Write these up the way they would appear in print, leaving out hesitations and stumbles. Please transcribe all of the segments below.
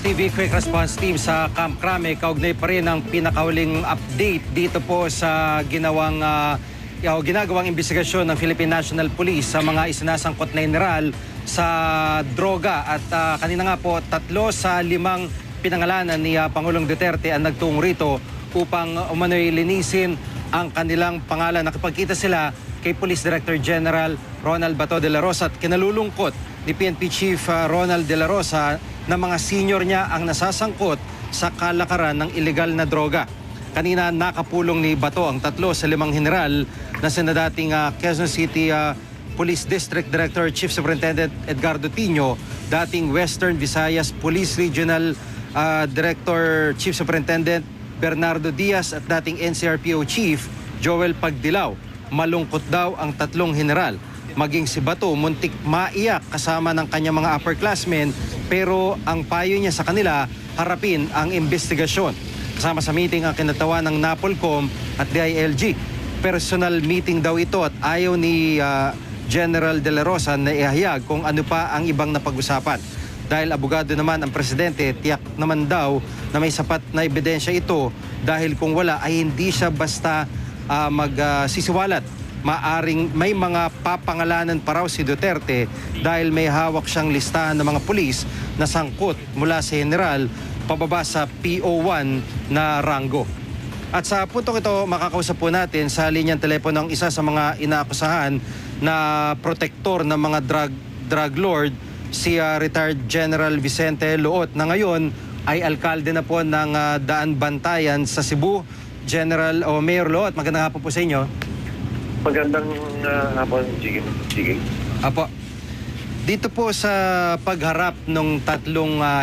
TV Quick Response Team sa Camp Crame, kaugnay pa rin ang pinakahuling update dito po sa ginagawang investigasyon ng Philippine National Police sa mga isinasangkot na general sa droga. At kanina nga po, 3 sa 5 pinangalanan ni Pangulong Duterte ang nagtungo rito upang umano'y linisin ang kanilang pangalan. Nakipagkita sila kay Police Director General Ronald Bato de la Rosa at kinalulungkot ni PNP Chief Ronald de la Rosa na mga senior niya ang nasasangkot sa kalakaran ng ilegal na droga. Kanina nakapulong ni Bato ang 3 sa 5 general na sina dating Quezon City Police District Director Chief Superintendent Edgardo Tino, dating Western Visayas Police Regional Director Chief Superintendent Bernardo Diaz at dating NCRPO Chief Joel Pagdilaw. Malungkot daw ang 3 general. Maging si Bato muntik maiyak kasama ng kanyang mga upperclassmen, pero ang payo niya sa kanila, harapin ang investigasyon. Kasama sa meeting ang kinatawan ng NAPOLCOM at DILG. Personal meeting daw ito at ayaw ni General De La Rosa na ihayag kung ano pa ang ibang napag-usapan. Dahil abogado naman ang presidente, tiyak naman daw na may sapat na ebidensya ito, dahil kung wala ay hindi siya basta magsisiwalat. Maaring may mga papangalanan pa raw si Duterte dahil may hawak siyang listahan ng mga pulis na sangkot mula sa general pababa sa PO1 na ranggo. At sa puntong ito, makakausap po natin sa linyang telepono ang isa sa mga inaakusahan na protektor ng mga drug lord, si retired General Vicente Luot, na ngayon ay alkalde na po ng Daan Bantayan sa Cebu. General o Mayor Luot, magandang hapon po sa inyo. Magandang hapon, Jiggy. Apo. Dito po sa pagharap ng 3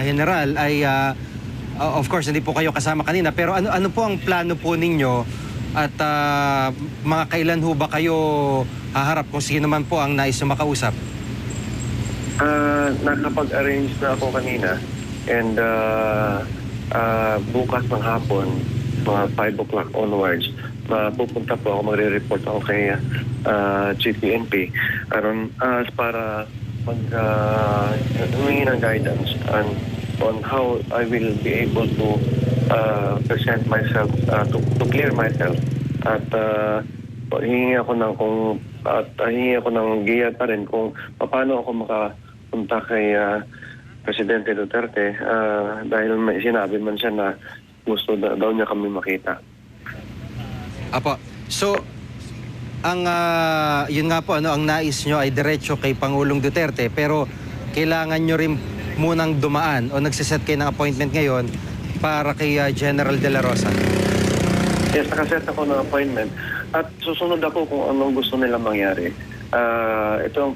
general ay of course hindi po kayo kasama kanina, pero ano po ang plano po ninyo at mga kailan ho ba kayo haharap kung sino man po ang nais makausap? Nakapag-arrange na ako kanina and bukas ng hapon, mga 5 o'clock onwards, pupunta po ako, magre-report ako kay Chief PNP para humingi ng guidance on how I will be able to present myself, to clear myself. At hingi ako ng giya pa rin kung paano ako makapunta kay Presidente Duterte dahil may sinabi man siya na gusto daw niya kami makita. Apo. So, yun nga po, ang nais nyo ay diretso kay Pangulong Duterte, pero kailangan nyo rin munang dumaan o nagsiset kayo ng appointment ngayon para kay General De La Rosa. Yes, nakaset ako ng appointment at susunod ako kung anong gusto nila mangyari. Itong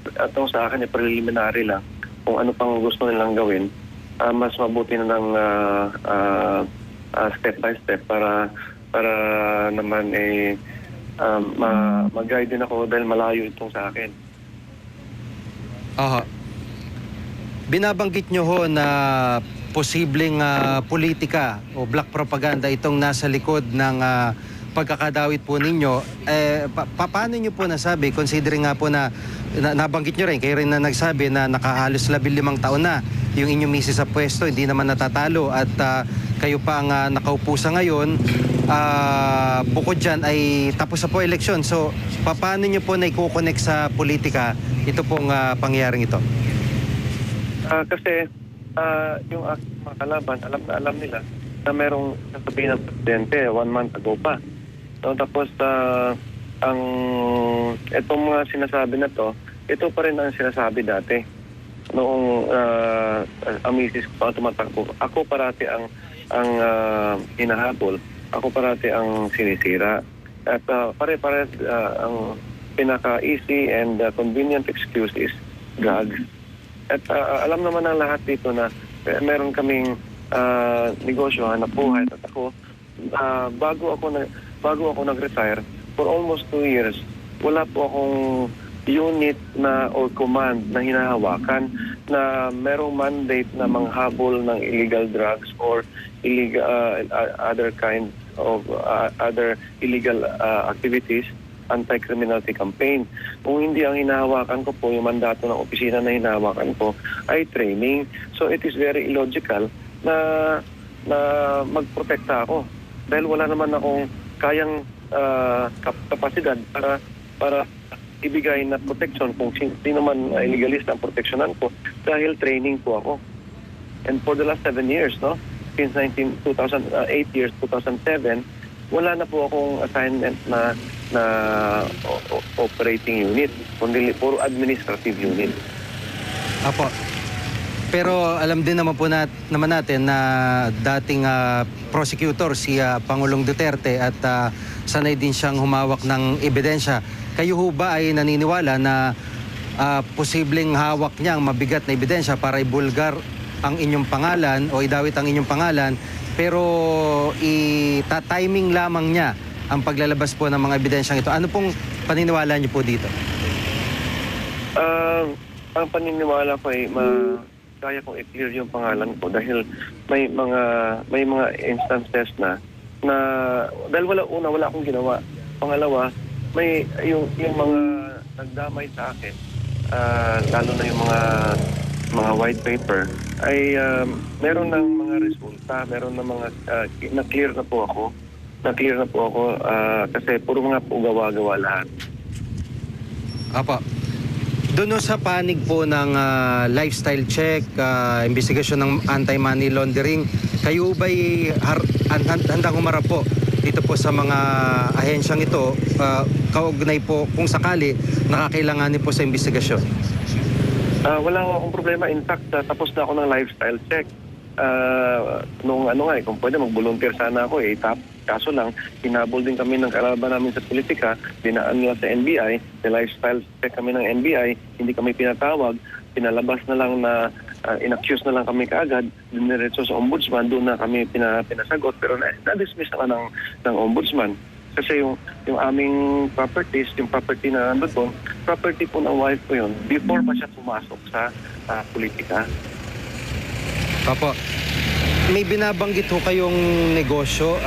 sa akin ay preliminary lang kung ano pang gusto nilang gawin. Mas mabuti na ng step by step para naman mag-guide din ako dahil malayo itong sa akin. Binabanggit nyo ho na posibleng politika o black propaganda itong nasa likod ng pagkakadawit po ninyo. Paano nyo po nasabi, considering nga po na nabanggit nyo rin, kayo rin na nagsabi na nakahalos 15 taon na yung inyong misis sa pwesto, hindi naman natatalo at kayo pa ang nakaupo sa ngayon. Bukod dyan ay tapos na po eleksyon. So, paano nyo po na i-connect sa politika ito pong pangyayaring ito? Kasi yung mga kalaban, alam nila na merong sasabihin ng presidente 1 month ago pa. So, tapos itong mga sinasabi na to, ito pa rin ang sinasabi dati. Noong ang misis ko pa tumatakbo, ako parati ang hinahabol. Ako parati ang sinisira. At pare-pare ang pinaka-easy and convenient excuse is drugs. At alam naman ng lahat dito na meron kaming negosyo, hanap buhay. At ako, bago ako nag-retire, for almost 2 years, wala po akong unit na or command na hinahawakan na merong mandate na manghabol ng illegal drugs or illegal other kind of other illegal activities, anti-criminality campaign. Kung hindi ang hinahawakan ko po, yung mandato ng opisina na hinahawakan ko ay training. So it is very illogical na na magprotekta ako. Dahil wala naman akong kayang kapasidad para ibigay na protection kung sino man illegalista ang proteksyonan ko dahil training po ako. And for the last 7 years, no? Since 2008 years, 2007, wala na po akong assignment na operating unit, kundi puro administrative unit. Apo. Pero alam din naman po naman natin na dating prosecutor si Pangulong Duterte at sanay din siyang humawak ng ebidensya. Kayo ho ba ay naniniwala na posibleng hawak niya ang mabigat na ebidensya para ibulgar ang inyong pangalan o idawit ang inyong pangalan, pero timing lamang niya ang paglalabas po ng mga ebidensyang ito? Ano pong paniniwala niyo po dito? Ang paniniwala ko ay kaya kong i-clear yung pangalan ko dahil may mga instances na dahil wala akong ginawa. Pangalawa, may yung mga nagdamay sa akin, lalo na yung mga white paper ay meron ng mga resulta, meron ng mga na-clear na po ako. Na-clear na po ako kasi puro mga po gawa-gawa lahat. Apa. Doon sa panig po ng lifestyle check, investigasyon ng anti-money laundering, kayo ba'y handang humarap po dito po sa mga ahensyang ito, kaugnay po kung sakali nakakailanganin po sa investigasyon? Wala akong problema. In fact, tapos na ako ng lifestyle check. Kung pwede mag-volunteer sana ako kaso lang, hinabol din kami ng kalaban namin sa politika, dinaan nila sa NBI, sa lifestyle check kami ng NBI, hindi kami pinatawag, pinalabas na lang na in-accuse na lang kami kaagad, diniretso sa ombudsman, doon na kami pinasagot, pero na-dismiss na ng ombudsman. Kasi yung aming properties, yung property na nandun doon, property po ng wife ko yun, before pa siya pumasok sa politika. Papo, may binabanggit ho kayong negosyo.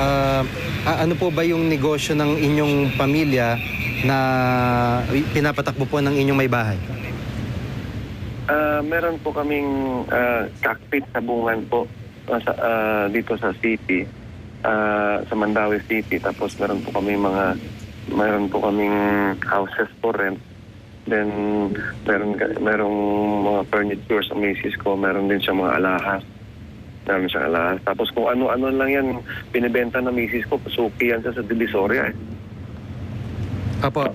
Ano po ba yung negosyo ng inyong pamilya na pinapatakbo po ng inyong may bahay? Meron po kaming cockpit sa bungan po dito sa city, sa Mandaue City. Tapos meron po kaming houses for rent. Then merong mga furniture sa misis ko, meron din siya mga alahas. Tapos kung ano-ano lang yan, binibenta ng misis ko, pasuki yan sa Divisoria. Apo.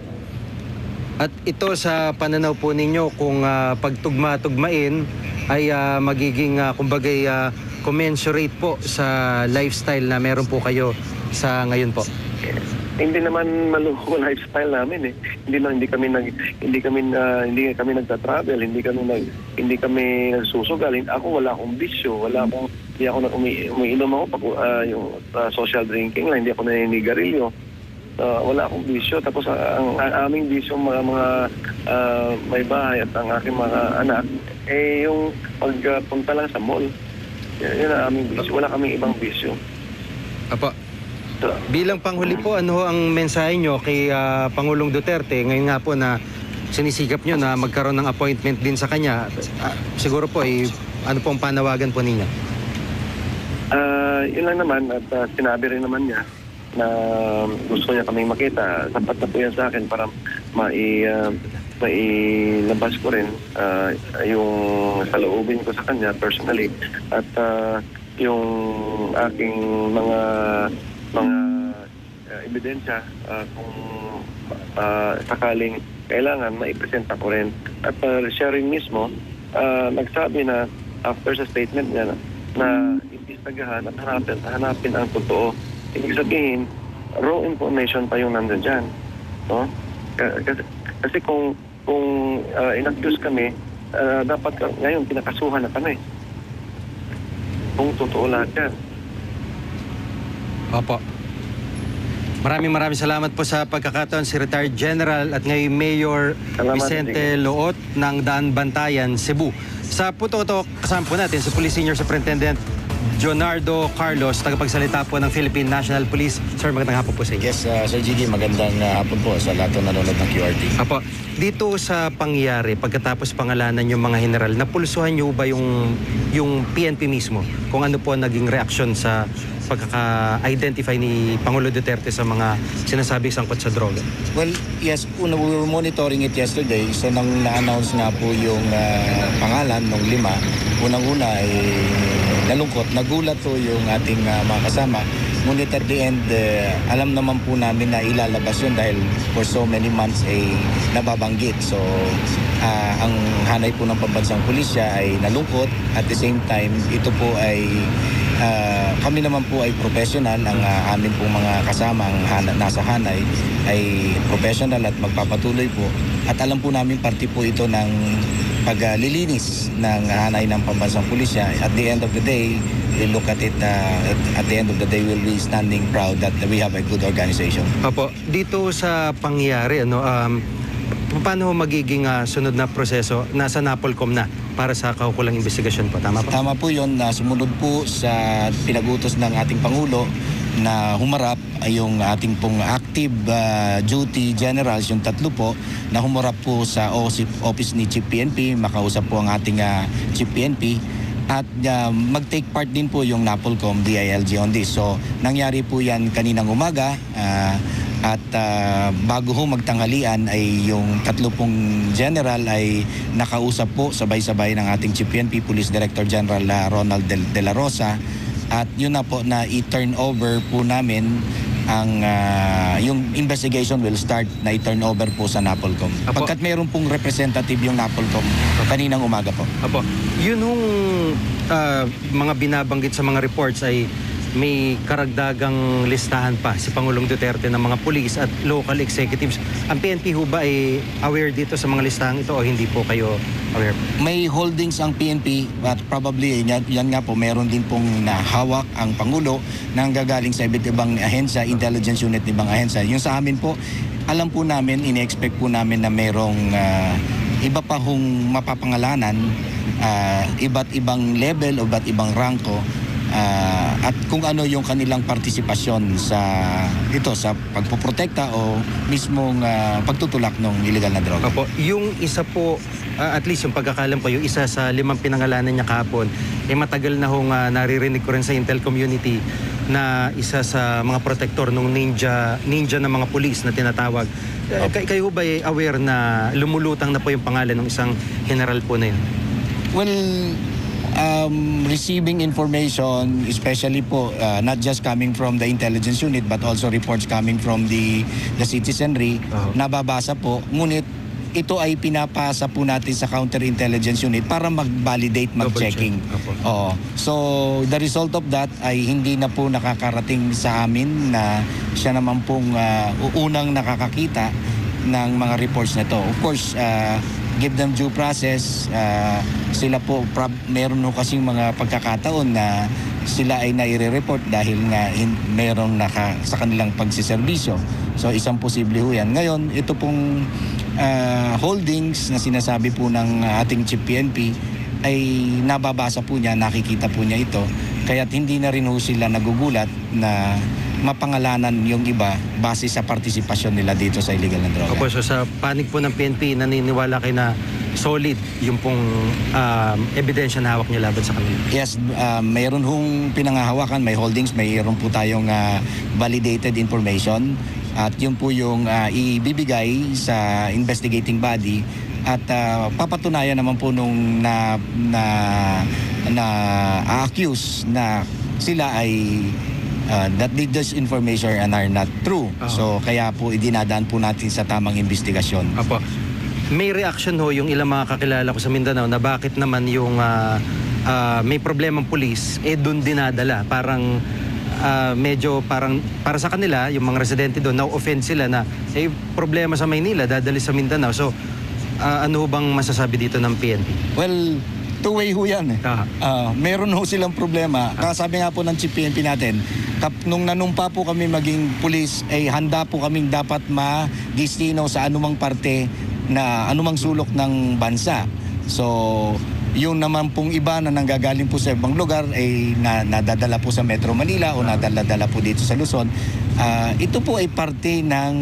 At ito sa pananaw po ninyo, kung pagtugma-tugmain ay magiging kumbagay commensurate po sa lifestyle na meron po kayo sa ngayon po? Hindi naman maluho lifestyle namin eh. Hindi kami nagta-travel, hindi kami nagsusugal. Ako wala akong bisyo, hindi ako umiinom ako pag yung social drinking lang, hindi ako naninigarilyo. Wala akong bisyo. Tapos ang aming bisyo mga may bahay at ang aking mga anak yung pagpunta lang sa mall. Yan ang aming bisyo. Wala kaming ibang bisyo. Apo. Bilang panghuli po, ano ang mensahe nyo kay Pangulong Duterte ngayon nga po na sinisikap nyo na magkaroon ng appointment din sa kanya? Siguro po, ano pong panawagan po ninyo? Yun lang naman at sinabi rin naman niya na gusto niya kaming makita. Sapat na po yan sa akin para mailabas ko rin yung saloobin ko sa kanya personally at yung aking mga ebidensya kung sakaling kailangan maipresenta ko rin. At siya rin mismo nagsabi na after sa statement niya na imbestagahan at hanapin ang totoo. Ibig sabihin, raw information pa yung nandun dyan. No? Kasi kung in-accuse kami, dapat ngayon pinakasuhan na kami. Kung totoo lahat yan. Opo. Maraming salamat po sa pagkakataon si Retired General at ngayon Mayor Vicente Loot ng Daan Bantayan, Cebu. Sa puto kasama po natin si Police Senior Superintendent Jonardo Carlos, tagapagsalita po ng Philippine National Police. Sir, magandang hapon po sa inyo. Yes, Sir Gigi, magandang hapon po sa lahat ng nanonood ng QRT. Apo, dito sa pangyayari, pagkatapos pangalanan yung mga general, napulsuhan niyo ba yung PNP mismo? Kung ano po naging reaksyon sa pagkaka-identify ni Pangulo Duterte sa mga sinasabi sangkot sa droga? Well, yes, we were monitoring it yesterday. So, nang na-announce nga po yung pangalan ng 5, unang-una ay nalungkot, nagulat po yung ating mga kasama. Ngunit at the end, alam naman po namin na ilalabas yun dahil for so many months ay nababanggit. So, ang hanay po ng pambansang pulisya ay nalungkot. At the same time, ito po ay kami naman po ay professional. Ang amin pong mga kasama ang nasa hanay ay professional at magpapatuloy po. At alam po namin parte po ito ng paglilinis ng hanay ng pambansang pulisya. At the end of the day, we look at it, at the end of the day, we'll be standing proud that we have a good organization. Opo, dito sa pangyayari, paano magiging sunod na proseso? Nasa NAPOLCOM na para sa kaukulang investigasyon po, tama po? Tama po yun, sumunod po sa pinag-utos ng ating Pangulo na humarap ay yung ating pong active duty generals, yung 3 po, na humarap po sa office ni Chief PNP, makausap po ang ating Chief PNP, at mag-take part din po yung NAPOLCOM, DILG on this. So, nangyari po yan kaninang umaga, at bago ho magtanghalian ay yung 3 pong general ay nakausap po sabay-sabay ng ating Chief PNP, Police Director General Ronald De La Rosa, at yun na po na i-turn over po namin ang yung investigation will start na i-turn over po sa NAPOLCOM. Pagkat mayroon pong representative yung NAPOLCOM kaninang umaga po. Apo, yun hong mga binabanggit sa mga reports ay may karagdagang listahan pa si Pangulong Duterte ng mga pulis at local executives. Ang PNP ho ba ay aware dito sa mga listahan ito o hindi po kayo aware? May holdings ang PNP at probably yan nga po meron din pong nahawak ang Pangulo na gagaling sa iba't ibang ahensya, intelligence unit ng ibang ahensya. Yung sa amin po, alam po namin, ini-expect po namin na merong iba pa hong mapapangalanan, iba't ibang level o iba't ibang ranko, at kung ano yung kanilang partisipasyon sa pagpoprotekta o mismong pagtutulak ng illegal na droga. Opo, yung isa po, at least yung pagkakalam ko, yung isa sa 5 pinangalanan niya kahapon, matagal na hong naririnig ko rin sa Intel community na isa sa mga protektor ng ninja ng mga pulis na tinatawag. Kayo ba ay aware na lumulutang na po yung pangalan ng isang general po na yun? Well, receiving information, especially po, not just coming from the intelligence unit but also reports coming from the citizenry, nababasa po. Ngunit ito ay pinapasa po natin sa counterintelligence unit para mag-validate, mag-checking. Oo. So, the result of that ay hindi na po nakakarating sa amin na siya naman pong unang nakakakita ng mga reports na to. Of course, give them due process. Sila po, meron ho kasing mga pagkakataon na sila ay naire-report dahil nga meron sa kanilang pagsiservisyo. So isang posible ho yan. Ngayon, ito pong holdings na sinasabi po ng ating Chief PNP ay nababasa po niya, nakikita po niya ito. Kaya't hindi na rin ho sila nagugulat na mapangalanan yung iba base sa partisipasyon nila dito sa illegal na droga. Opo, so sa panig po ng PNP, naniniwala kayo na solid yung pong ebidensya na hawak niyo laban sa kanila? Yes, mayroon hong pinangahawakan, may holdings, mayroon po tayong validated information at yun po yung ibibigay sa investigating body at papatunayan naman po nung accuse na sila ay that this information are not true. So kaya po idinadaan po natin sa tamang investigasyon. Apo. May reaction ho yung ilang mga kakilala ko sa Mindanao na bakit naman yung may problemang pulis doon dinadala. Parang medyo parang para sa kanila yung mga residente doon na-offend sila na problema sa Maynila dadali sa Mindanao. So ano ho bang masasabi dito ng PNP? Well, two-way ho yan eh. Meron ho silang problema. Kasabi nga po ng Chief PNP natin, nung nanumpa po kami maging pulis, handa po kaming dapat ma-destino sa anumang parte na anumang sulok ng bansa. So, Yung naman pong iba na nanggagaling po sa ibang lugar ay nadadala po sa Metro Manila o nadala-dala po dito sa Luzon. Ito po ay parte ng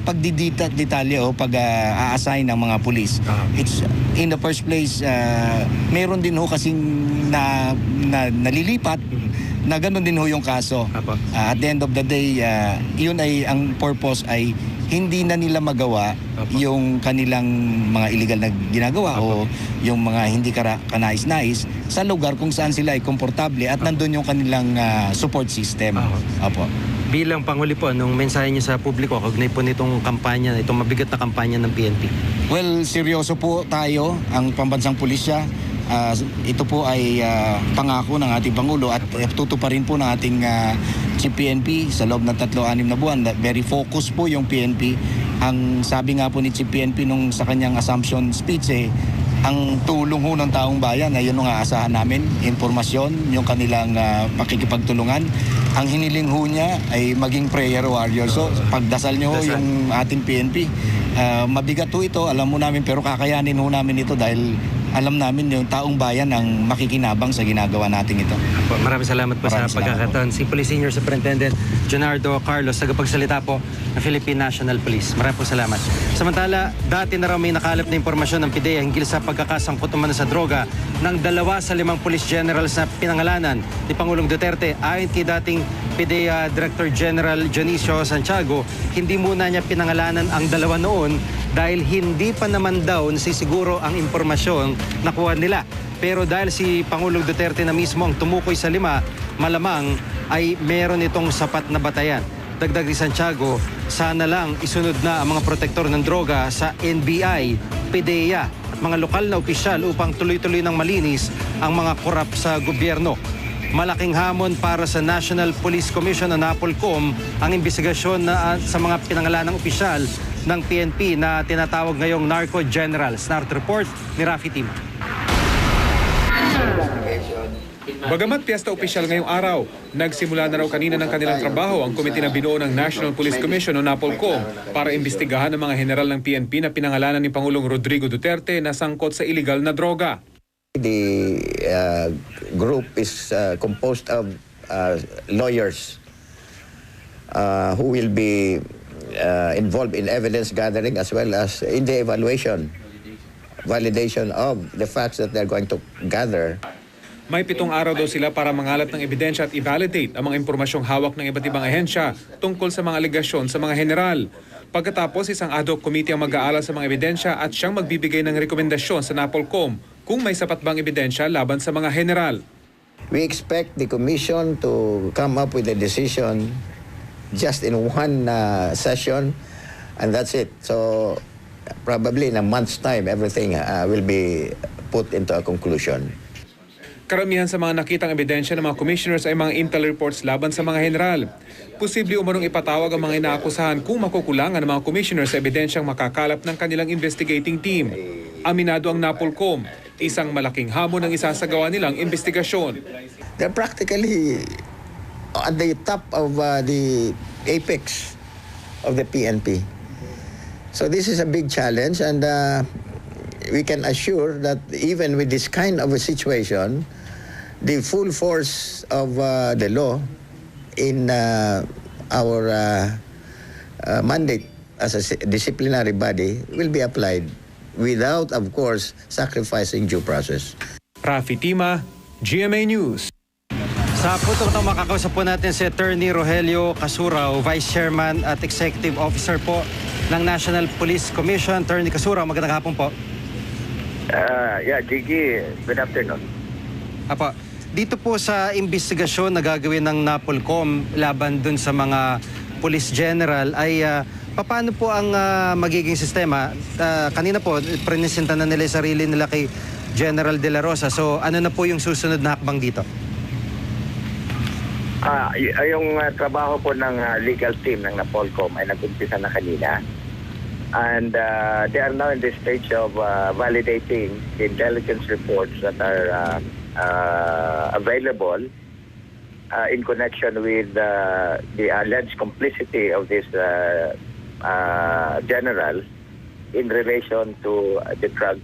pagdidetalye o pag-a-assign ng mga pulis. It's in the first place, meron din ho kasing nalilipat na gano'n din ho yung kaso. At the end of the day, yun ay ang purpose ay hindi na nila magawa yung kanilang mga illegal na ginagawa o yung mga hindi kanais-nais sa lugar kung saan sila ay komportable at nandun yung kanilang support system. Apo. Bilang Pangulo po, anong mensahe niyo sa publiko kaugnay po nitong kampanya, itong mabigat na kampanya ng PNP? Well, seryoso po tayo, ang pambansang pulisya. Ito po ay pangako ng ating Pangulo at tutuparin po ng ating Chief PNP sa loob ng 3-6 na buwan. Very focused po yung PNP. Ang sabi nga po ni Chief PNP nung sa kanyang assumption speech, ang tulong ho ng taong bayan ay yun ang aasahan namin, informasyon, yung kanilang pakikipagtulungan. Ang hiniling ho niya ay maging prayer warrior. So pagdasal niyo ho yung ating PNP. Mabigat ho ito, alam mo namin, pero kakayanin ho namin ito dahil alam namin yung taong bayan ang makikinabang sa ginagawa natin ito. Maraming salamat po sa pagkakataon. Si Police Senior Superintendent Jonardo Carlos, tagapagsalita po ng Philippine National Police. Maraming po salamat. Samantala, dati na raw may nakalap na impormasyon ng PIDEA hinggil sa pagkakasangkot umano sa droga ng 2 sa 5 police generals na pinangalanan ni Pangulong Duterte. Ayon kay dating PIDEA Director General Dionisio Santiago, hindi muna niya pinangalanan ang 2 noon dahil hindi pa naman daw nasisiguro ang impormasyon na kuha nila. Pero dahil si Pangulong Duterte na mismo ang tumukoy sa 5, malamang ay meron itong sapat na batayan. Dagdag ni Santiago, sana lang isunod na ang mga protektor ng droga sa NBI, PIDEA at mga lokal na opisyal upang tuloy-tuloy ng malinis ang mga korap sa gobyerno. Malaking hamon para sa National Police Commission o NAPOLCOM ang investigasyon na sa mga pinangalanang opisyal ng PNP na tinatawag ngayong Narco Generals. Narco report ni Rafi Tima. Bagamat piyesta opisyal ngayong araw, nagsimula na raw kanina ng kanilang trabaho ang komite na binuo ng National Police Commission o NAPOLCOM para imbestigahan ang mga general ng PNP na pinangalanan ni Pangulong Rodrigo Duterte na sangkot sa illegal na droga. The group is composed of lawyers who will be involved in evidence gathering as well as in the validation of the facts that they're going to gather. May 7 araw daw sila para mangalap ng ebidensya at i-validate ang mga impormasyong hawak ng iba't ibang ahensya tungkol sa mga alegasyon sa mga general. Pagkatapos, isang ad hoc committee ang mag-aaral sa mga ebidensya at siyang magbibigay ng rekomendasyon sa NAPOLCOM kung may sapat bang ebidensya laban sa mga general. We expect the commission to come up with a decision just in one session, and that's it. So probably in a month's time, everything will be put into a conclusion. Karamihan sa mga nakitang ebidensya ng mga commissioners ay mga intel reports laban sa mga general. Posible umanong ipatawag ang mga inaakusahan kung makukulangan ng mga commissioners sa ebidensyang makakalap ng kanilang investigating team. Aminado ang NAPOLCOM, isang malaking hamon ang isasagawa nilang investigasyon. They're practically at the top of the apex of the PNP. So this is a big challenge, and we can assure that even with this kind of a situation, the full force of the law in our mandate as a disciplinary body will be applied without, of course, sacrificing due process. Rafi Tima, GMA News. Sa punto ito makakausap po natin si Attorney Rogelio Casurao, Vice Chairman at Executive Officer po ng National Police Commission. Attorney Casurao, magandang hapon po. Gigi, good afternoon. Apa, dito po sa investigasyon na gagawin ng NAPOLCOM laban dun sa mga police general ay paano po ang magiging sistema? Kanina po, prenisenta na nila yung sarili nila kay General De La Rosa. So ano na po yung susunod na hakbang dito? Yung trabaho po ng legal team ng NAPOLCOM ay nag-umpisa na kanina. And they are now in the stage of validating the intelligence reports that are available in connection with the alleged complicity of this general in relation to the drug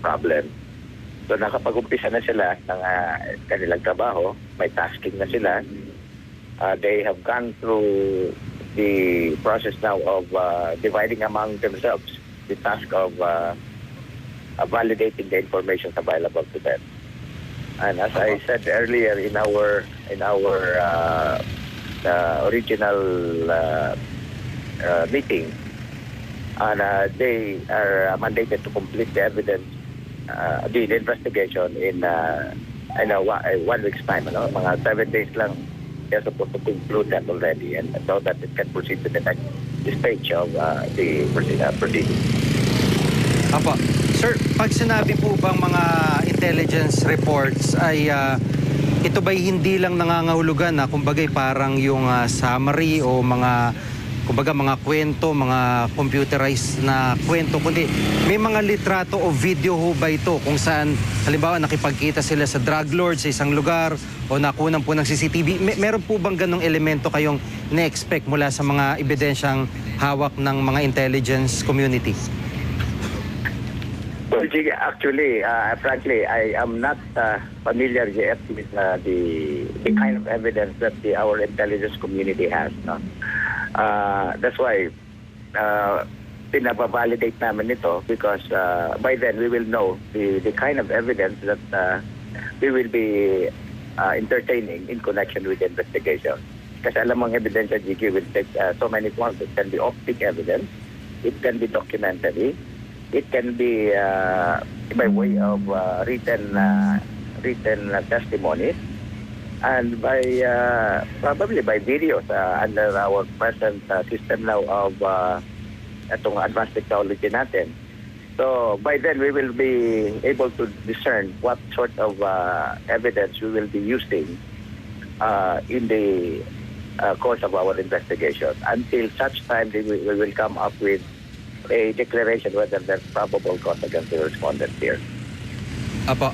problem. So nakapag-umpisa na sila ng kanilang trabaho, may tasking na sila. They have gone through the process now of dividing among themselves the task of validating the information available to them. And as I said earlier in our original meeting, and they are mandated to complete the evidence, the investigation in 1 week's time. Mga 7 days lang, they're supposed to conclude that already, and so that it can proceed to the next stage of the proceeding. Apo. Sir, pag sinabi po bang mga intelligence reports ay ito ba'y hindi lang nangangahulugan na kumbagay parang yung summary o mga kumbaga mga kwento, mga computerized na kwento, kundi may mga litrato o video ho ba ito kung saan halimbawa nakipagkita sila sa drug lord sa isang lugar o nakunan po ng CCTV? Meron po bang ganong elemento kayong na-expect mula sa mga ebidensyang hawak ng mga intelligence community? Well, Jiggy, actually, frankly, I am not familiar yet with the kind of evidence that our intelligence community has. No? That's why pinabavalidate namin ito because by then we will know the kind of evidence that we will be entertaining in connection with the investigation. Kasi alam mong ebidensya, Jiggy, will take so many forms. It can be optic evidence, it can be documentary, it can be by way of written testimonies, and by probably by videos under our present system now of itong advanced technology natin. So by then we will be able to discern what sort of evidence we will be using in the course of our investigation. Until such time we will come up with a declaration whether there's probable cause against the respondent here. Apo.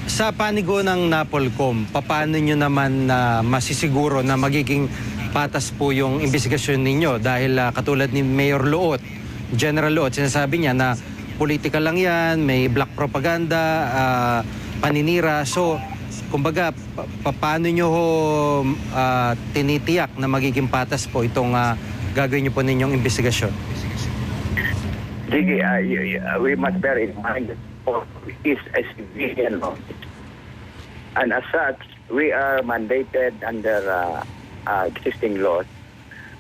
Sa panigo ng NAPOLCOM, paano nyo naman masisiguro na magiging patas po yung investigasyon ninyo? Dahil katulad ni Mayor Luot, General Luot, sinasabi niya na political lang yan, may black propaganda, paninira. So, kumbaga, paano nyo tinitiyak na magiging patas po itong gagawin nyo po ninyong investigasyon? Sige, we must bear in mind that is a civilian law. And as such, we are mandated under existing laws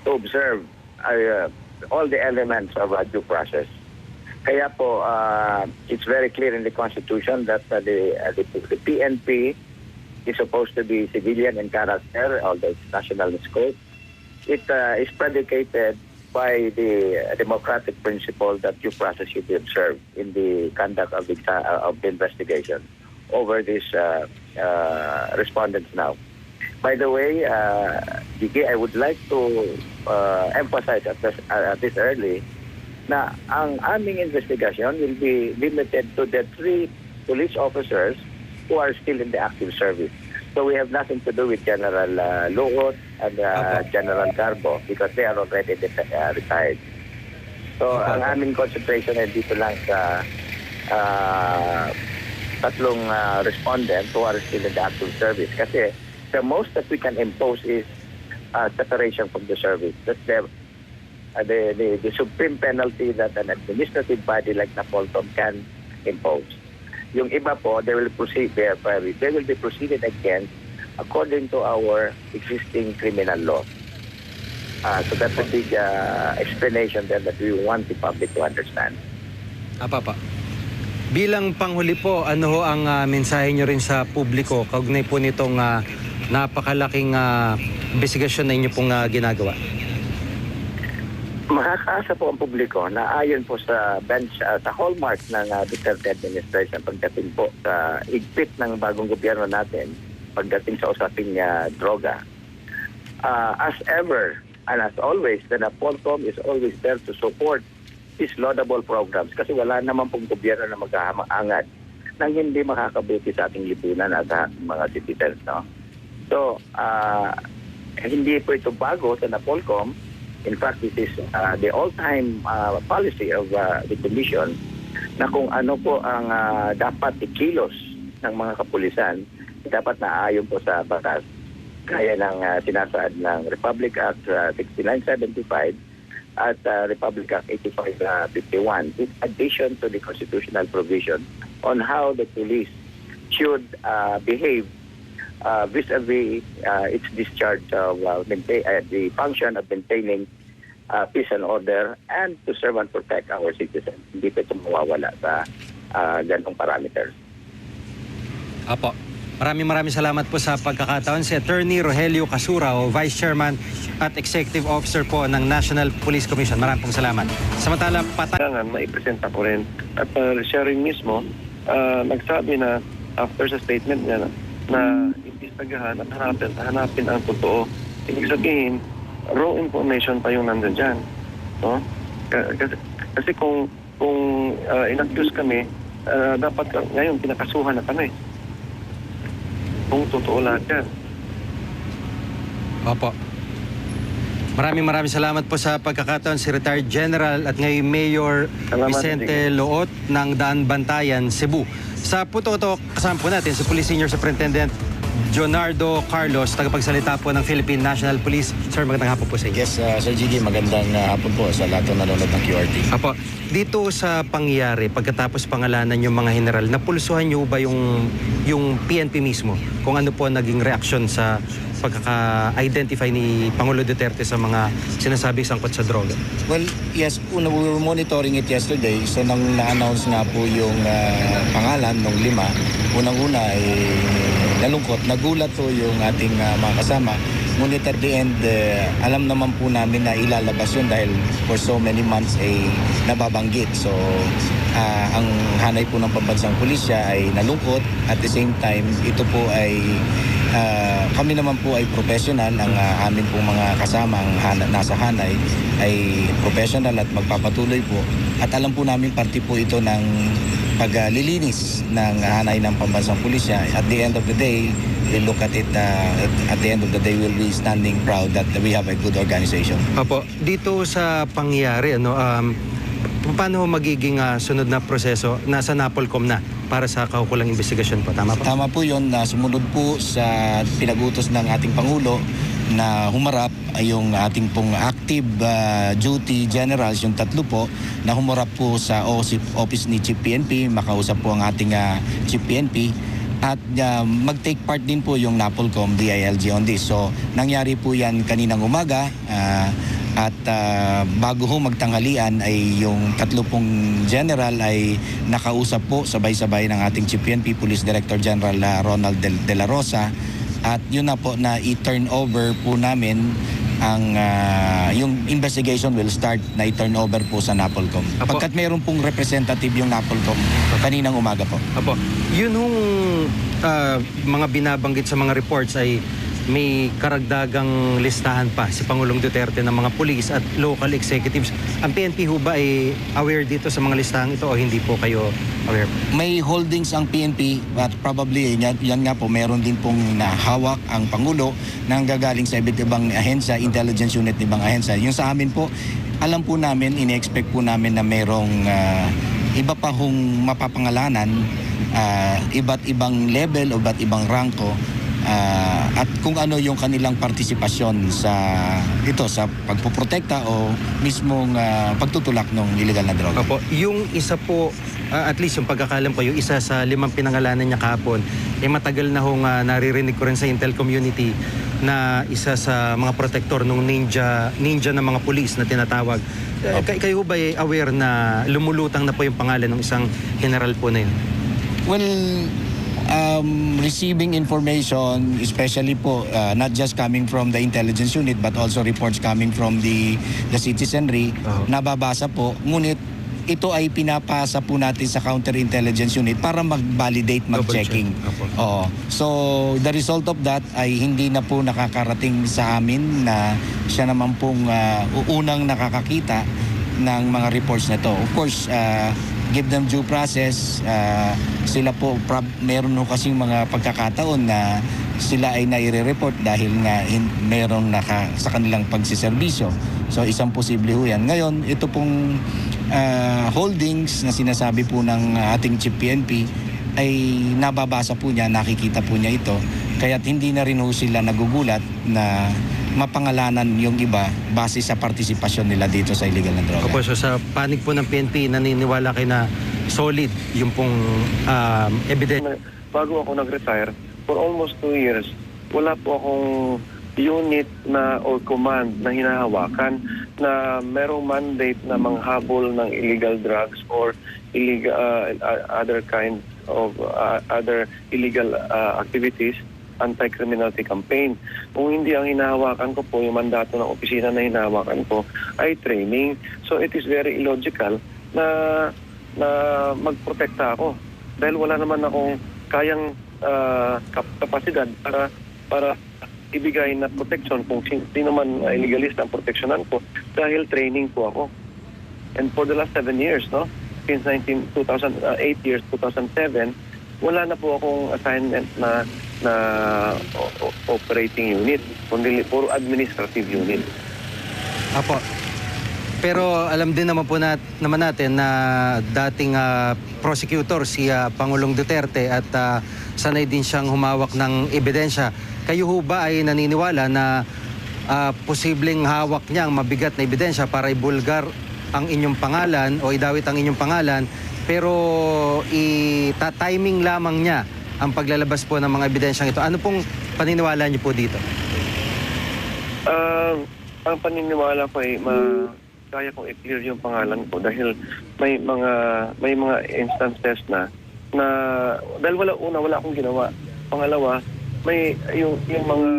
to observe all the elements of due process. Kaya po, it's very clear in the Constitution that the PNP is supposed to be civilian in character, although it's national in scope. It is predicated by the democratic principle that due process should be observed in the conduct of the investigation over these respondents now. By the way, I would like to emphasize at this early na ang aming investigation will be limited to the 3 police officers who are still in the active service. So we have nothing to do with General Luot and General Garbo because they are already retired. So ang aming concentration ay dito lang sa 3 respondents who are still in the active service. Kasi the most that we can impose is separation from the service. That's the supreme penalty that an administrative body like NAPOLCOM can impose. Yung iba po, they will be proceeded against according to our existing criminal law. So that's a big explanation then that we want the public to understand. Apa. Bilang panghuli po, ano ho ang mensahe nyo rin sa publiko kaugnay po nitong napakalaking investigasyon na inyo pong ginagawa? Makakaasa po ang publiko na ayon po sa sa hallmark ng Duterte administration pagdating po sa higpit ng bagong gobyerno natin pagdating sa usaping droga. As ever and as always, the NAPOLCOM is always there to support these laudable programs kasi wala naman pong gobyerno na maghahamang-angat nang hindi makakabuti sa ating lipunan at mga citizens. No? So, hindi po ito bago sa NAPOLCOM. In fact, it is the all-time policy of the Commission na kung ano po ang dapat ikilos ng mga kapulisan, dapat naayon po sa batas. Gaya ng sinasaad ng Republic Act 6975 at Republic Act 8551, in addition to the constitutional provision on how the police should behave vis-a-vis its discharge of the function of maintaining peace and order and to serve and protect our citizens. Hindi pa ito mawawala sa ganong parameters. Apo. Maraming salamat po sa pagkakataon. Si Attorney Rogelio Casurao, Vice Chairman at Executive Officer po ng National Police Commission. Maraming pong salamat. Samantala, Kailangan maipresenta ko rin. At siya rin mismo, nagsabi na after sa statement niya na imbestagahan at hanapin ang totoo. Ibig sabihin, raw information pa yung nandun dyan. No? Kasi kung in-accuse kami, dapat ngayon pinakasuhan na kami. Kung totoo lahat yan. Opo. Maraming salamat po sa pagkakataon si Retired General at ngayon Mayor Salamat, Vicente sige. Loot ng Daan Bantayan, Cebu. Sa puto kasama po natin si Police Senior Superintendent Jonardo Carlos, tagapagsalita po ng Philippine National Police. Sir, magandang hapon po sa inyo. Yes, Sir Gigi, magandang hapon po sa lahat ng nanonood ng QRT. Apo, dito sa pangyayari, pagkatapos pangalanan yung mga general, napulsuhan niyo ba yung PNP mismo? Kung ano po naging reaksyon sa pagkaka-identify ni Pangulo Duterte sa mga sinasabi sangkot sa droga? Well, yes, we were monitoring it yesterday. So nang na-announce nga po yung pangalan ng 5, unang-una nalungkot, nagulat po yung ating mga kasama. Ngunit at the end, alam naman po namin na ilalabas yun dahil for so many months ay nababanggit. So ang hanay po ng pambansang pulisya ay nalungkot. At the same time, ito po ay kami naman po ay professional. Ang amin pong mga kasama ang nasa hanay ay professional at magpapatuloy po. At alam po namin parte po ito ng paglilinis ng hanay ng pambansang pulisya. At the end of the day, we look at it, at the end of the day, we'll be standing proud that we have a good organization. Apo, dito sa pangyayari, paano magiging sunod na proseso? Nasa NAPOLCOM na para sa kaukulang investigasyon po, tama po? Tama po yun, sumunod po sa pinag-utos ng ating Pangulo na humarap yung ating pong active duty generals, yung 3 po, na humarap po sa office ni Chief PNP, makausap po ang ating Chief PNP, at mag-take part din po yung NAPOLCOM, DILG on this. So, nangyari po yan kaninang umaga, at bago ho magtanghalian ay yung 3 pong general ay nakausap po sabay-sabay ng ating Chief PNP, Police Director General Ronald De La Rosa. At yun na po na i-turn over po namin ang yung investigation will start na i-turn over po sa NAPOLCOM. Apo. Pagkat mayroon pong representative yung NAPOLCOM kaninang umaga po. Apo, yun hong mga binabanggit sa mga reports ay may karagdagang listahan pa si Pangulong Duterte ng mga pulis at local executives. Ang PNP ho ba ay aware dito sa mga listahan ito o hindi po kayo aware? May holdings ang PNP but probably yan nga po meron din pong nahawak ang Pangulo na gagaling sa iba't ibang ahensya, intelligence unit ng ibang ahensya. Yung sa amin po, alam po namin, ini-expect po namin na merong iba pa hong mapapangalanan, iba't ibang level o iba't ibang ranko. At kung ano yung kanilang partisipasyon sa pagpoprotekta o mismong pagtutulak ng illegal na droga. Opo, yung isa po, at least yung pagkakalam ko, yung isa sa 5 pinangalanan niya kahapon, matagal na hong naririnig ko rin sa Intel community na isa sa mga protektor ng ninja ng mga pulis na tinatawag. Kayo ba ay aware na lumulutang na po yung pangalan ng isang general po na yun? Well, receiving information, especially po, not just coming from the intelligence unit but also reports coming from the citizenry, nababasa po. Ngunit ito ay pinapasa po natin sa counterintelligence unit para mag-validate, mag-checking. Oo. So, the result of that ay hindi na po nakakarating sa amin na siya naman pong unang nakakakita ng mga reports na to. Of course, give them due process. Sila po, meron ho kasing mga pagkakataon na sila ay naire-report dahil nga meron sa kanilang pagsiservisyo. So isang posible ho yan. Ngayon, ito pong holdings na sinasabi po ng ating Chief PNP ay nababasa po niya, nakikita po niya ito. Kaya't hindi na rin ho sila nagugulat na mapangalanan yung iba base sa partisipasyon nila dito sa illegal na droga. Opo, so sa panig po ng PNP, naniniwala kayo na solid yung pong ebidensya. Bago ako nag-retire, for almost 2 years, wala po akong unit na or command na hinahawakan na merong mandate na manghabol ng illegal drugs or illegal other kind of other illegal activities, anti-criminality campaign. Kung hindi ang hinahawakan ko po, yung mandato ng opisina na hinahawakan ko ay training. So it is very illogical na magprotekta ako dahil wala naman akong kayang kapasidad para ibigay na protection kung sino man illegalista ang proteksyonan ko dahil training po ako. And for the last 7 years, no? Since 2008 years, 2007, wala na po akong assignment na operating unit, kundi puro administrative unit. Apo. Pero alam din naman po naman natin na dating prosecutor si Pangulong Duterte at sanay din siyang humawak ng ebidensya. Kayo ho ba ay naniniwala na posibleng hawak niya ang mabigat na ebidensya para ibulgar ang inyong pangalan o idawit ang inyong pangalan, pero timing lamang niya ang paglalabas po ng mga ebidensyang ito? Ano pong paniniwala niyo po dito? Ang paniniwala ko ay kaya kong i-clear yung pangalan ko dahil may mga instances na dahil wala akong ginawa. Pangalawa, may yung mga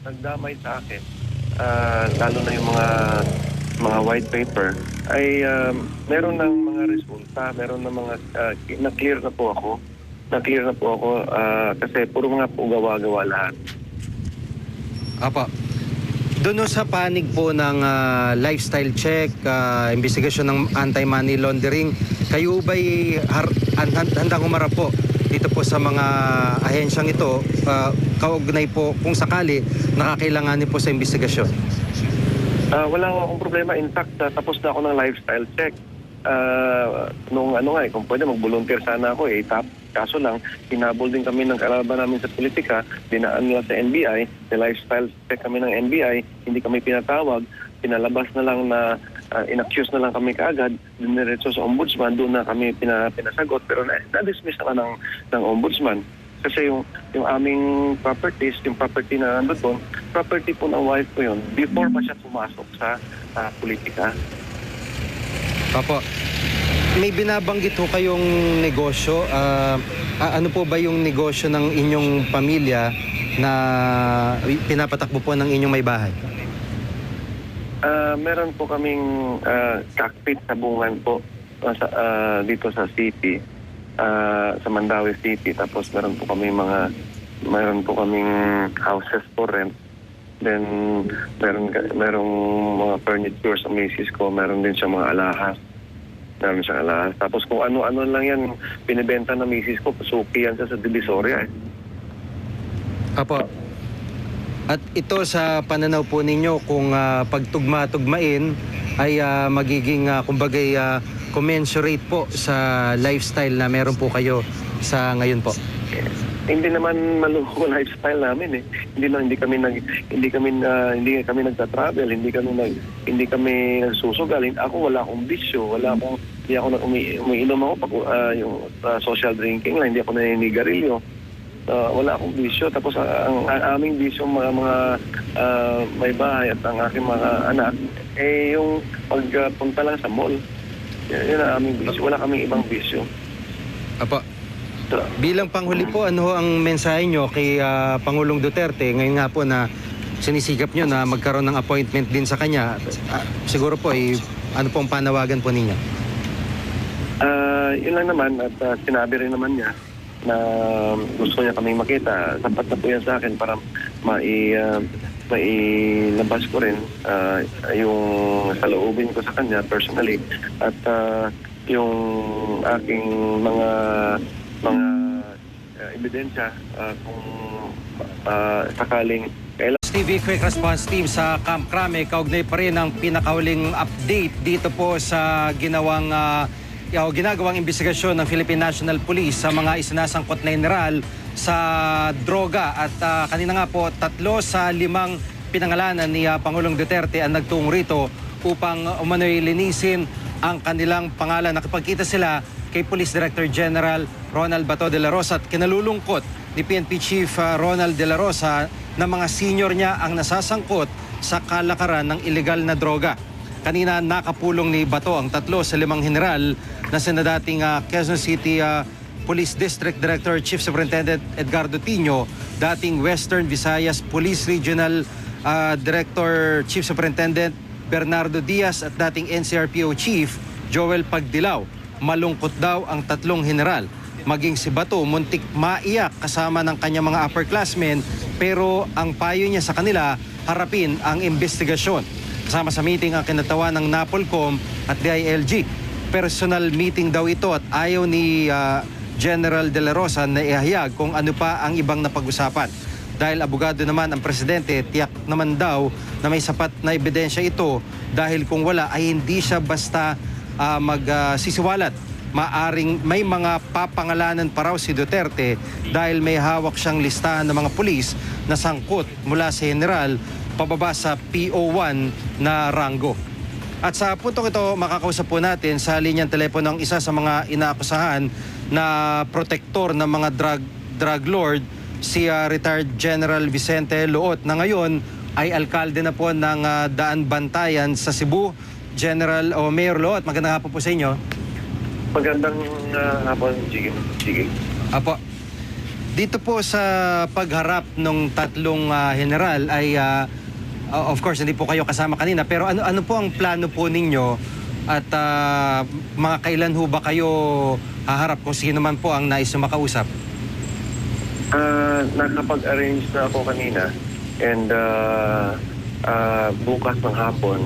nagdamay sa akin, lalo na yung mga white paper ay meron ng mga resulta, meron ng mga na-clear na po ako kasi puro mga po gawa-gawa lahat. Apa. Doon sa panig po ng lifestyle check, investigasyon ng anti-money laundering, kayo ba'y handang humarap po dito po sa mga ahensyang ito, kaugnay po kung sakali nakakailanganin po sa investigasyon? Wala akong problema. In fact, tapos na ako ng lifestyle check. Kung pwede mag-volunteer sana ako kaso lang, hinabol din kami ng kalaban namin sa politika, dinaan nila sa NBI, lifestyle check kami ng NBI, hindi kami pinatawag, pinalabas na lang na in-accuse na lang kami kaagad, diniretso sa ombudsman, doon na kami pinasagot, pero na-dismiss na ng ombudsman. Kasi yung aming properties, yung property na nandun doon, property po ng wife ko yun, before pa siya pumasok sa politika. Opo. May binabanggit ho kayong negosyo. Ano po ba yung negosyo ng inyong pamilya na pinapatakbo po ng inyong may bahay? Meron po kaming cockpit sa bungan po dito sa city, sa Mandaue City. Tapos meron po kaming houses for rent. Then merong mga furniture sa misis ko, meron din siya mga alahas. Tapos kung ano-ano lang yan, binibenta ng misis ko, pasuki yan sa Divisoria. Apo. At ito sa pananaw po ninyo, kung pagtugma-tugmain ay magiging kumbagay commensurate po sa lifestyle na meron po kayo sa ngayon po? Hindi naman maluho lifestyle namin eh. Hindi kami nagta-travel, hindi kami nagsusugal. Ako wala akong bisyo, hindi ako umiinom ako pag yung social drinking lang, hindi ako naninigarilyo. Wala akong bisyo. Tapos ang aming bisyo mga may bahay at ang aking mga anak yung pagpunta lang sa mall. Yan ang aming bisyo. Wala kaming ibang bisyo. Apo. Bilang panghuli po, ano ang mensahe nyo kay Pangulong Duterte ngayon nga po na sinisikap nyo na magkaroon ng appointment din sa kanya? Siguro po, ano pong panawagan po ninyo? Yun lang naman at sinabi rin naman niya na gusto niya kaming makita. Sapat na po yan sa akin para mailabas ko rin yung saloobin ko sa kanya personally at yung aking mga ebidensya kung sakaling kailangan. TV Quick Response Team sa Camp Crame, kaugnay pa rin ang pinakahuling update dito po sa ginagawang investigasyon ng Philippine National Police sa mga isinasangkot na general sa droga. At kanina nga po, 3 sa 5 pinangalanan ni Pangulong Duterte ang nagtungo rito upang umano'y linisin ang kanilang pangalan. Nakipagkita sila kay Police Director General Ronald Bato de la Rosa at kinalulungkot ni PNP Chief Ronald de la Rosa na mga senior niya ang nasasangkot sa kalakaran ng ilegal na droga. Kanina nakapulong ni Bato ang 3 sa 5 general na sina dating Quezon City Police District Director Chief Superintendent Edgardo Tino, dating Western Visayas Police Regional Director Chief Superintendent Bernardo Diaz at dating NCRPO Chief Joel Pagdilaw. Malungkot daw ang 3 general. Maging si Bato muntik maiyak kasama ng kanyang mga upperclassmen, pero ang payo niya sa kanila, harapin ang investigasyon. Kasama sa meeting ang kinatawa ng NAPOLCOM at DILG. Personal meeting daw ito at ayaw ni General De La Rosa na ihayag kung ano pa ang ibang napag-usapan. Dahil abogado naman ang presidente, tiyak naman daw na may sapat na ebidensya ito, dahil kung wala ay hindi siya basta magsisiwalat. Maaring may mga papangalanan pa raw si Duterte dahil may hawak siyang listahan ng mga pulis na sangkot mula sa general pababa sa PO1 na ranggo. At sa puntong ito, makakausap po natin sa linyang telepono ang isa sa mga inaakusahan na protektor ng mga drug lord, si retired General Vicente Luot, na ngayon ay alkalde na po ng Daan Bantayan sa Cebu. General o Mayor Luot, magandang hapon po sa inyo. Magandang hapon, Jiggy. Apo, dito po sa pagharap ng 3 general ay of course hindi po kayo kasama kanina, pero ano po ang plano po ninyo at mga kailan ho ba kayo haharap kung sino man po ang nais na makausap? Nakapag-arrange na ako kanina and bukas ng hapon,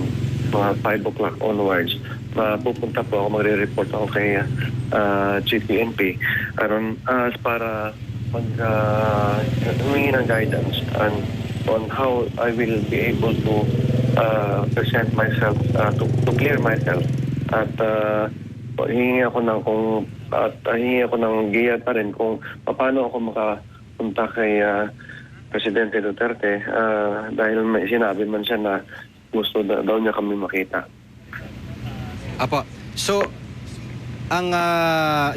mga 5 o'clock onwards, pupunta po ako, magre-report ako kay Chief PNP para humingi ng guidance on how I will be able to present myself, to clear myself, at hingi ako ng giya pa rin kung paano ako makapunta kay Presidente Duterte, dahil may sinabi man siya na gusto daw niya kami makita. Apo. So, ang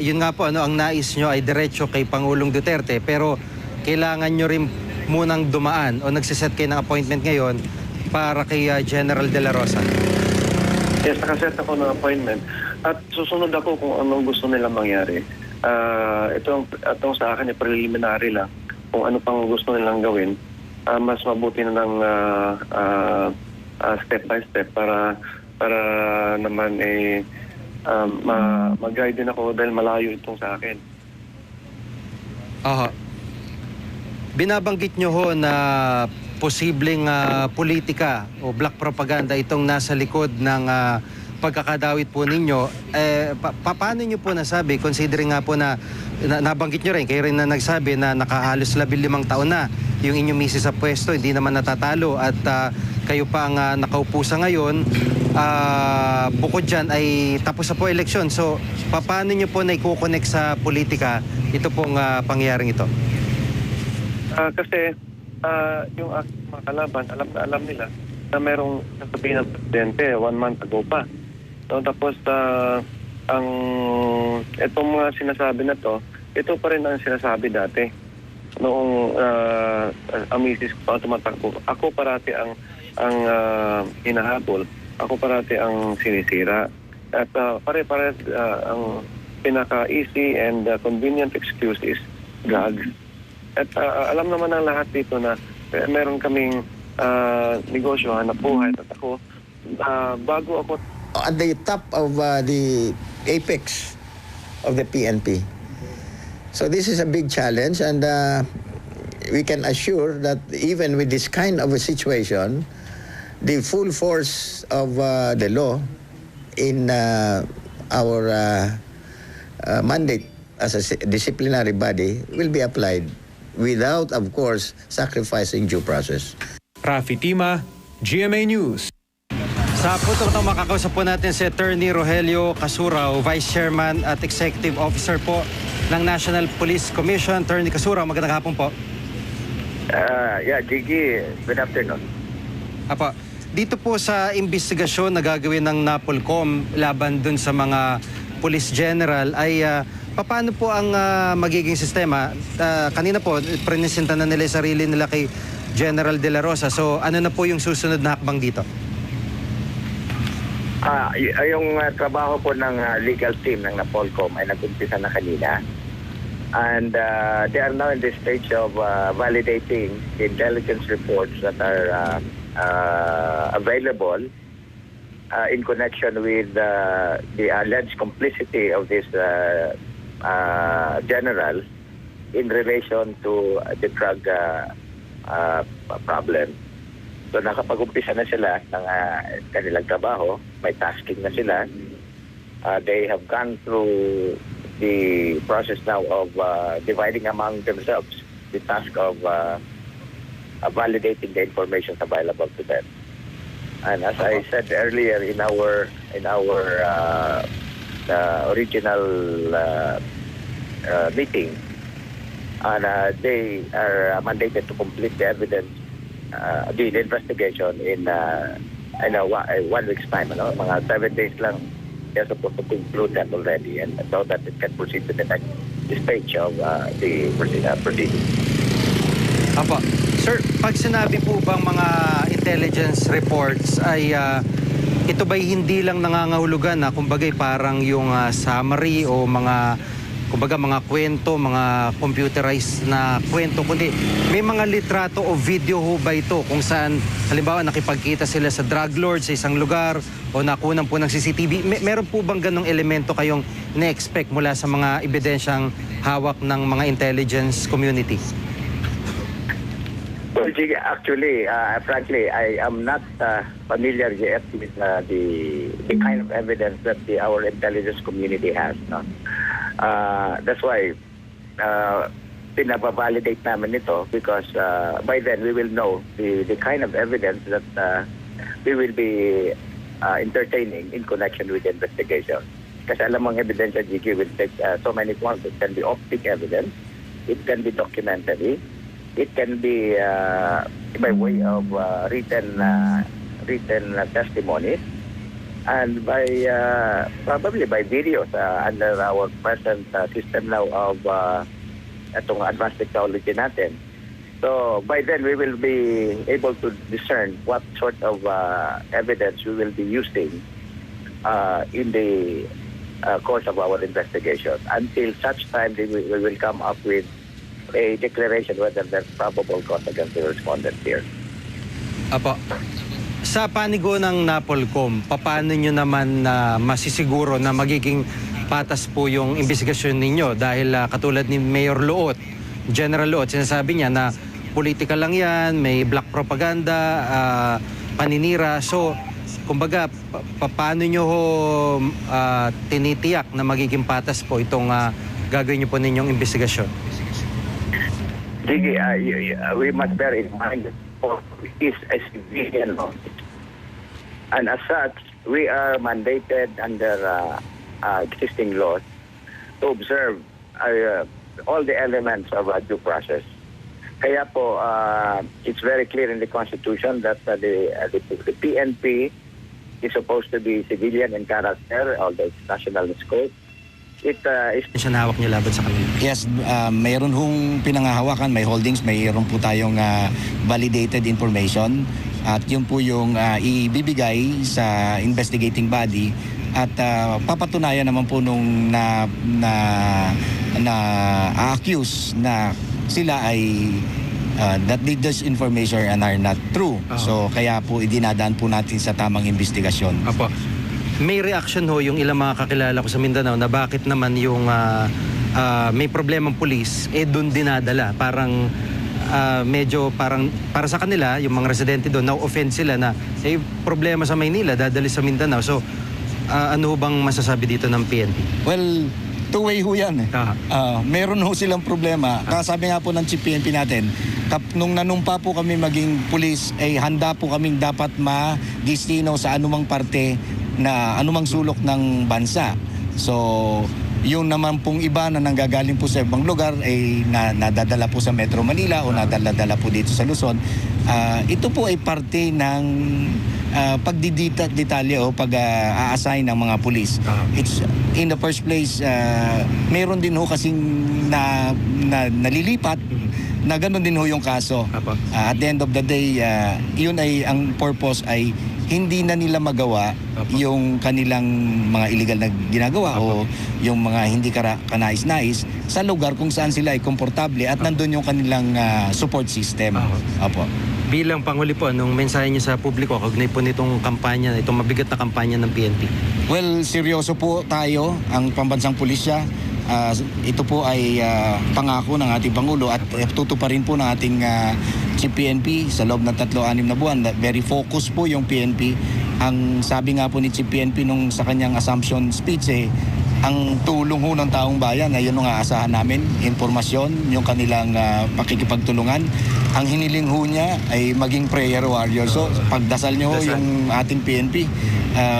yun nga po, ang nais nyo ay diretso kay Pangulong Duterte, pero kailangan nyo rin munang dumaan o nagsiset kayo ng appointment ngayon para kay General De La Rosa. Yes, nakaset ako ng appointment at susunod ako kung anong gusto nila mangyari. Itong sa akin, preliminary lang kung ano pang gusto nilang gawin. Mas mabuti na ng step by step para naman mag-guide din ako dahil malayo itong sa akin. Aha. Binabanggit nyo ho na posibleng politika o black propaganda itong nasa likod ng pagkakadawit po ninyo. Paano nyo po nasabi, considering nga po na nabanggit nyo rin, kayo rin na nagsabi na nakahalos 15 taon na yung inyong misis sa pwesto, hindi naman natatalo, at kayo pa ang nakaupo sa ngayon. Bukod dyan ay tapos na po eleksyon. So, paano nyo po na i-connect sa politika ito pong pangyayaring ito? Kasi yung aking mga kalaban, alam nila na merong sasabihin ng presidente 1 month ago pa. So, tapos itong mga sinasabi na to, ito pa rin ang sinasabi dati. Noong ang misis ko pa tumatakbo, ako parati ang hinahabol. Ako parati ang sinisira. At pare-pare ang pinaka-easy and convenient excuse is drugs. At alam naman ng lahat dito na meron kaming negosyo, hanap buhay. At ako, bago ako... At the top of the apex of the PNP. So this is a big challenge, and we can assure that even with this kind of a situation, the full force of the law in our mandate as a disciplinary body will be applied without, of course, sacrificing due process. Rafi Tima, GMA News. Sa punto ito, makakausap po natin si Attorney Rogelio Kasurao, Vice Chairman at Executive Officer po ng National Police Commission. Attorney Kasurao, magandang hapon po. Gigi, good afternoon. Apa, dito po sa investigasyon na gagawin ng NAPOLCOM laban dun sa mga Police General ay paano po ang magiging sistema? Kanina po, presentan na nila yung sarili nila kay General De La Rosa. So ano na po yung susunod na hakbang dito? Yung trabaho po ng legal team ng NAPOLCOM ay nag-umpisa na kanina. And they are now in the stage of validating the intelligence reports that are available in connection with the alleged complicity of this general in relation to the drug problem. So nakapag-umpisa na sila ng kanilang trabaho, may tasking na sila. They have gone through the process now of dividing among themselves the task of validating the information available to them. And as I said earlier in our original meeting, they are mandated to complete the evidence, the investigation in 1 week's time. Mga 7 days lang, they're supposed to conclude that already, and so that it can proceed to the next stage of the proceeding. Apo. Sir, pag sinabi po bang mga intelligence reports ay ito ba'y hindi lang nangangahulugan na kumbagay parang yung summary o mga kumbaga mga kwento, mga computerized na kwento, kundi may mga litrato o video ho ba ito kung saan halimbawa nakipagkita sila sa drug lord sa isang lugar o nakunan po ng CCTV? Meron po bang ganong elemento kayong na-expect mula sa mga ebidensyang hawak ng mga intelligence community? Well, Jiggy, actually, frankly, I am not familiar yet with the kind of evidence that our intelligence community has. No? That's why pinabavalidate namin ito because by then we will know the kind of evidence that we will be entertaining in connection with the investigation. Kasi alam mong ebidensya, Jiggy, will take so many forms. It can be optic evidence, it can be documentary, it can be by way of written testimonies, and by probably by videos under our present system now of itong advanced technology natin. So by then we will be able to discern what sort of evidence we will be using in the course of our investigation. Until such time we will come up with a declaration whether there's probable cause against the respondent here. Apo. Sa panigo ng NAPOLCOM, paano nyo naman masisiguro na magiging patas po yung investigasyon ninyo? Dahil katulad ni Mayor Luot, General Luot, sinasabi niya na politika lang yan, may black propaganda, paninira. So, kumbaga, paano nyo tinitiyak na magiging patas po itong gagawin nyo po ninyong investigasyon? Jiggy, we must bear in mind that it is a civilian law. And as such, we are mandated under existing laws to observe all the elements of due process. Kaya po, it's very clear in the Constitution that the PNP is supposed to be civilian in character, although it's national in scope. It is... Siya nahawak niyo laban sa kanila? Yes, mayroon hong pinangahawakan, may holdings, mayroon po tayong validated information at yun po yung ibibigay sa investigating body at papatunayan naman po nung accuse na sila ay that this information are not true. So kaya po idinadaan po natin sa tamang investigasyon. Apo. May reaction ho yung ilang mga kakilala ko sa Mindanao na bakit naman yung may problemang pulis doon dinadala. Parang medyo parang para sa kanila yung mga residente doon na-offend sila na problema sa Maynila dadali sa Mindanao. So ano bang masasabi dito ng PNP? Well, two-way ho yan eh. Meron ho silang problema. Kasabi nga po ng Chief PNP natin, nung nanumpa po kami maging pulis, ay handa po kaming dapat ma-destino sa anumang parte na anumang sulok ng bansa. So, yung naman pong iba na nanggagaling po sa ibang lugar ay nadadala po sa Metro Manila o nadala-dala po dito sa Luzon. Ito po ay parte ng pagdidetalye o pag-a-assign ng mga pulis. It's in the first place, meron din ho kasing nalilipat na gano'n din ho yung kaso. At the end of the day, yun ay ang purpose ay hindi na nila magawa yung kanilang mga illegal na ginagawa o yung mga hindi kanais-nais sa lugar kung saan sila ay komportable at nandun yung kanilang support system. Opo. Bilang Pangulo po, anong mensahe niyo sa publiko kaugnay po nitong kampanya, itong mabigat na kampanya ng PNP? Well, seryoso po tayo, ang pambansang pulisya. Ito po ay pangako ng ating Pangulo at tutuparin po ng ating Chief PNP sa loob ng 3-6 na buwan. Very focused po yung PNP. Ang sabi nga po ni Chief PNP nung sa kanyang assumption speech ang tulong ho ng taong bayan ay yun ang aasahan namin, informasyon, yung kanilang pakikipagtulungan. Ang hiniling ho niya ay maging prayer warrior. So pagdasal niyo ho yung ating PNP.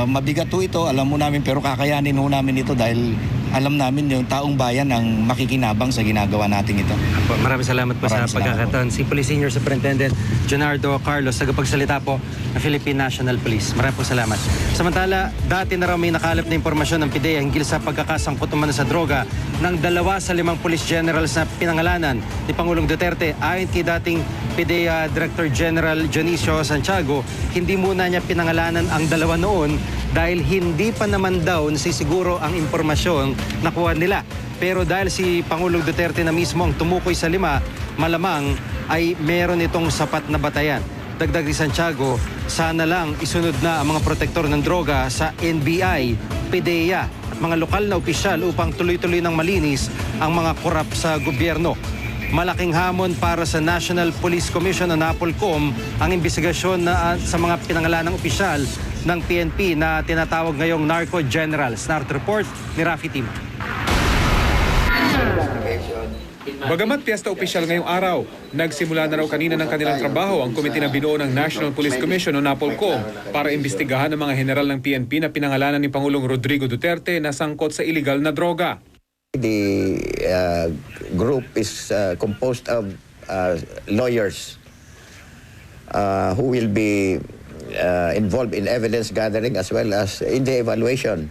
Mabigat ho ito, alam mo namin, pero kakayanin ho namin ito dahil alam namin yung taong bayan ang makikinabang sa ginagawa natin ito. Maraming salamat po sa pagkakataon. Si Police Senior Superintendent Jonardo Carlos, tagapagsalita po ng Philippine National Police. Maraming po salamat. Samantala, dati na raw may nakalap na impormasyon ng PIDEA hinggil sa pagkakasangkot umano sa droga ng 2 sa 5 police generals na pinangalanan ni Pangulong Duterte. Ayon kay dating PIDEA Director General Dionisio Santiago, hindi muna niya pinangalanan ang 2 noon dahil hindi pa naman daw nasisiguro ang impormasyon na kuha nila. Pero dahil si Pangulong Duterte na mismo ang tumukoy sa 5, malamang ay meron itong sapat na batayan. Dagdag ni Santiago, sana lang isunod na ang mga protektor ng droga sa NBI, PIDEA at mga lokal na opisyal upang tuloy-tuloy ng malinis ang mga korap sa gobyerno. Malaking hamon para sa National Police Commission o NAPOLCOM ang investigasyon na sa mga pinangalanang opisyal ng PNP na tinatawag ngayong Narco Generals. Narco report ni Rafi Tim. Bagamat piyesta opisyal ngayong araw, nagsimula na raw kanina ng kanilang trabaho ang komite na binuo ng National Police Commission o NAPOLCOM para imbestigahan ang mga general ng PNP na pinangalanan ni Pangulong Rodrigo Duterte na sangkot sa illegal na droga. The group is composed of lawyers who will be involved in evidence gathering as well as in the validation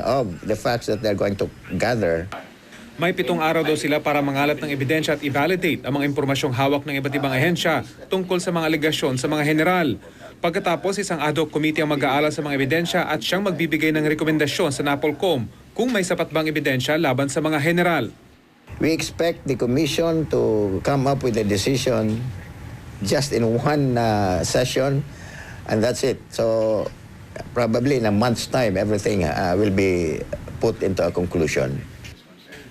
of the facts that they're going to gather. May 7 araw daw sila para mangalap ng ebidensya at i-validate ang mga impormasyong hawak ng iba't ibang ahensya tungkol sa mga alegasyon sa mga general. Pagkatapos, isang ad hoc committee ang mag-aaral sa mga ebidensya at siyang magbibigay ng rekomendasyon sa NAPOLCOM kung may sapat bang ebidensya laban sa mga general. We expect the commission to come up with a decision just in one session, and that's it. So probably in a month's time, everything will be put into a conclusion.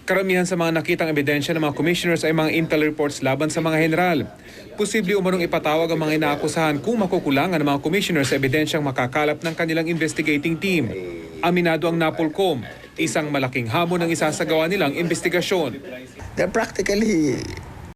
Karamihan sa mga nakitang ebidensya ng mga commissioners ay mga intel reports laban sa mga general. Posible umanong ipatawag ang mga inaakusahan kung makukulangan ng mga commissioners sa ebidensyang makakalap ng kanilang investigating team. Aminado ang NAPOLCOM, isang malaking hamon ang isasagawa nilang investigasyon. They're practically